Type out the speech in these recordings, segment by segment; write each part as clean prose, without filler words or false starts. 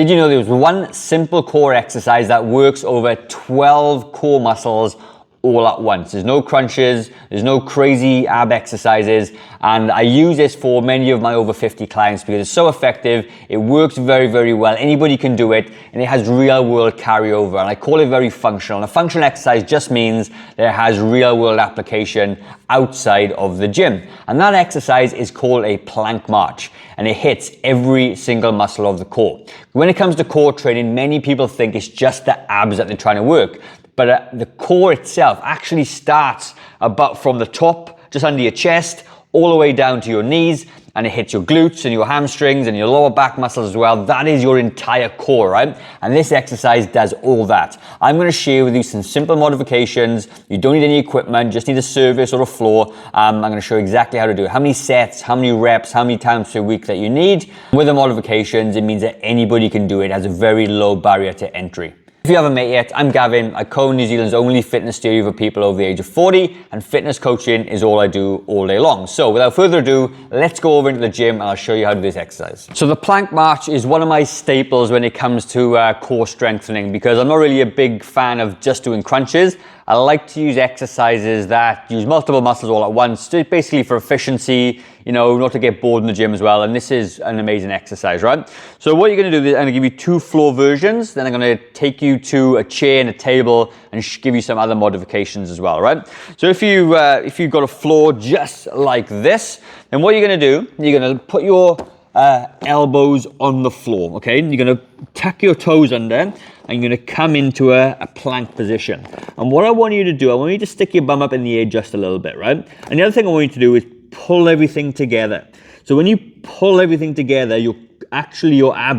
Did you know there was one simple core exercise that works over 12 core muscles all at once? There's no crunches, there's no crazy ab exercises, and I use this for many of my over 50 clients because it's so effective. It works very, very well. Anybody can do it, and it has real world carryover, and I call it very functional. And a functional exercise just means that it has real world application outside of the gym. And that exercise is called a plank march, and it hits every single muscle of the core. When it comes to core training, many people think it's just the abs that they're trying to work. But the core itself actually starts about from the top, just under your chest, all the way down to your knees, and it hits your glutes and your hamstrings and your lower back muscles as well. That is your entire core, right? And this exercise does all that. I'm going to share with you some simple modifications. You don't need any equipment, just need a surface or a floor. I'm going to show you exactly how to do it. How many sets, how many reps, how many times per week that you need. With the modifications, it means that anybody can do it. It has a very low barrier to entry. If you haven't met yet, I'm Gavin. I co-own New Zealand's only fitness studio for people over the age of 40, and fitness coaching is all I do all day long. So without further ado, let's go over into the gym and I'll show you how to do this exercise. So the plank march is one of my staples when it comes to core strengthening, because I'm not really a big fan of just doing crunches. I like to use exercises that use multiple muscles all at once, basically for efficiency, you know, not to get bored in the gym as well. And this is an amazing exercise, right? So what you're going to do is I'm going to give you two floor versions. Then I'm going to take you to a chair and a table and give you some other modifications as well, right? So if you've got a floor just like this, then what you're going to do, you're going to put your elbows on the floor, okay? You're going to tuck your toes under and you're going to come into a plank position. And what I want you to do, I want you to stick your bum up in the air just a little bit, right? And the other thing I want you to do is pull everything together. So when you pull everything together, your abs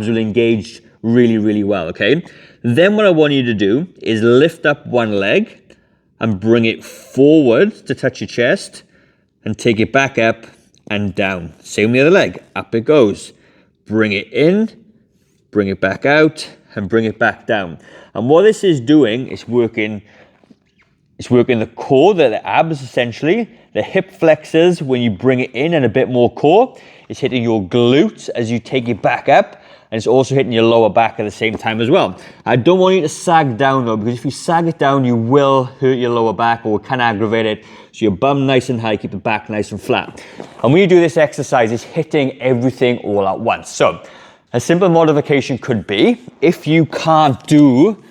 will engage really, really well, okay? Then what I want you to do is lift up one leg and bring it forward to touch your chest and take it back up and down. Same with the other leg. Up it goes. Bring it in, bring it back out, and bring it back down. And what this is doing is working the core, the abs essentially, the hip flexors when you bring it in and a bit more core. It's hitting your glutes as you take it back up, and it's also hitting your lower back at the same time as well. I don't want you to sag down though, because if you sag it down, you will hurt your lower back or can aggravate it. So your bum nice and high, keep the back nice and flat. And when you do this exercise, it's hitting everything all at once. So a simple modification could be, if you can't do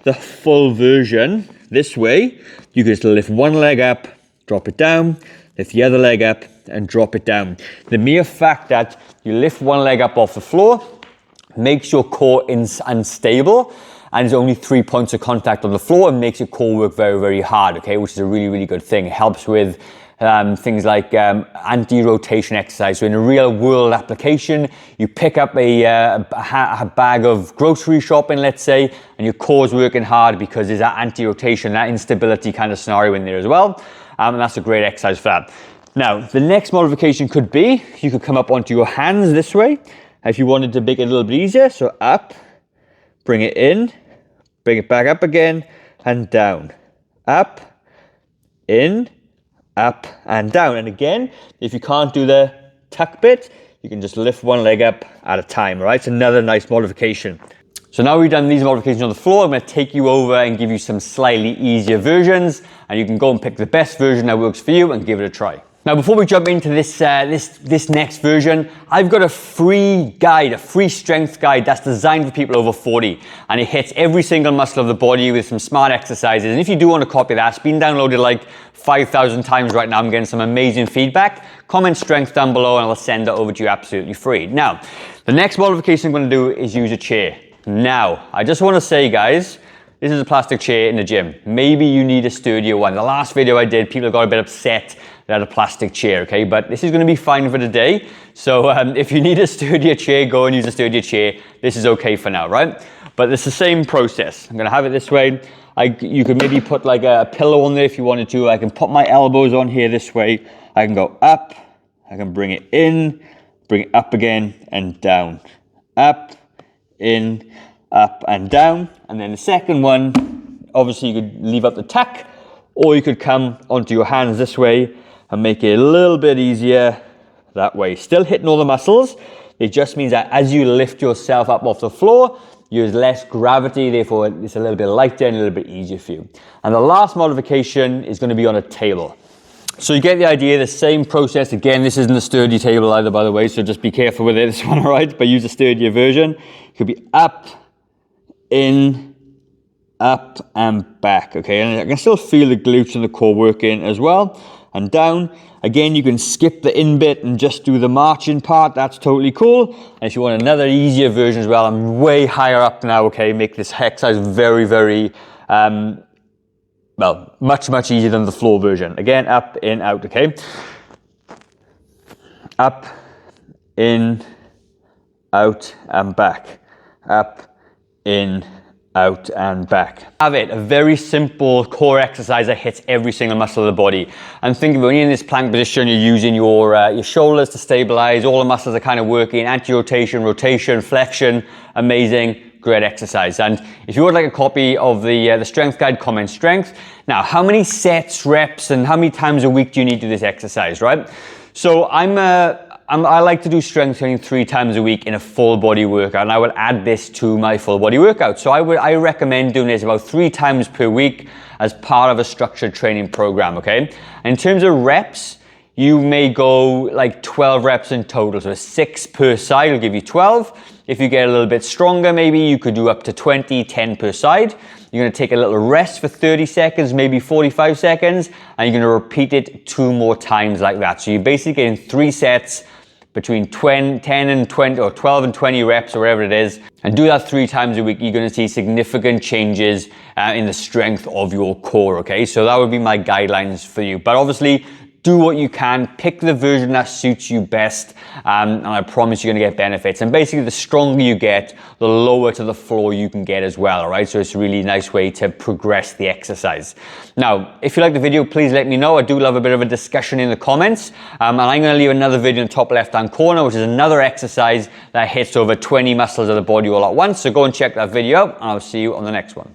the full version this way, you can just lift one leg up, drop it down, lift the other leg up and drop it down. The mere fact that you lift one leg up off the floor makes your core unstable, and there's only 3 points of contact on the floor and makes your core work very, very hard, okay, which is a really, really good thing. It helps with things like anti-rotation exercise. So in a real world application, you pick up a bag of grocery shopping, let's say, and your core's working hard because there's that anti-rotation, that instability kind of scenario in there as well. And that's a great exercise for that. Now, the next modification could be, you could come up onto your hands this way, if you wanted to make it a little bit easier. So up, bring it in, bring it back up again, and down. Up, in, up, and down. And again, if you can't do the tuck bit, you can just lift one leg up at a time, all right? It's another nice modification. So now we've done these modifications on the floor, I'm going to take you over and give you some slightly easier versions, and you can go and pick the best version that works for you and give it a try. Now, before we jump into this next version, I've got a free guide, a free strength guide that's designed for people over 40, and it hits every single muscle of the body with some smart exercises. And if you do want to copy that, it's been downloaded like 5,000 times right now. I'm getting some amazing feedback. Comment strength down below and I'll send it over to you absolutely free. Now, the next modification I'm going to do is use a chair. Now, I just want to say, guys, this is a plastic chair in the gym. Maybe you need a sturdier one. The last video I did, people got a bit upset that a plastic chair, okay? But this is going to be fine for today. So if you need a sturdier chair, go and use a sturdier chair. This is okay for now, right? But it's the same process. I'm going to have it this way. You could maybe put like a pillow on there if you wanted to. I can put my elbows on here this way. I can go up. I can bring it in, bring it up again and down. Up, in, up and down. And then the second one, obviously you could leave up the tuck, or you could come onto your hands this way and make it a little bit easier that way. Still hitting all the muscles. It just means that as you lift yourself up off the floor, you use less gravity, therefore it's a little bit lighter and a little bit easier for you. And the last modification is going to be on a table. So you get the idea, the same process. Again, this isn't a sturdy table either, by the way, so just be careful with it, this one, all right? But use a sturdier version. It could be up, in, up, and back, okay? And I can still feel the glutes and the core working as well. And down. Again, you can skip the in bit and just do the marching part. That's totally cool. And if you want another easier version as well, I'm way higher up now, okay? Make this exercise very, very, well, much easier than the floor version. Again, up, in, out, okay? Up, in, out, and back. Up, in, out, and back. Have it, a very simple core exercise that hits every single muscle of the body. And think of it, when you're in this plank position, you're using your shoulders to stabilize, all the muscles are kind of working, anti-rotation, rotation, flexion, amazing. Great exercise. And if you would like a copy of the strength guide, comment strength. Now, how many sets, reps, and how many times a week do you need to do this exercise, right? So I like to do strength training 3 times a week in a full body workout, and I will add this to my full body workout. So I recommend doing this about 3 times per week as part of a structured training program, okay? And in terms of reps, you may go like 12 reps in total. So 6 per side will give you 12. If you get a little bit stronger, maybe you could do up to 20, 10 per side. You're going to take a little rest for 30 seconds, maybe 45 seconds, and you're going to repeat it 2 more times like that. So you're basically getting 3 sets between 10 and 20 or 12 and 20 reps or whatever it is, and do that 3 times a week. You're going to see significant changes in the strength of your core, okay? So that would be my guidelines for you. But obviously, do what you can, pick the version that suits you best, and I promise you're gonna get benefits. And basically, the stronger you get, the lower to the floor you can get as well, all right? So it's a really nice way to progress the exercise. Now, if you like the video, please let me know. I do love a bit of a discussion in the comments. And I'm gonna leave another video in the top left-hand corner, which is another exercise that hits over 20 muscles of the body all at once. So go and check that video out, and I'll see you on the next one.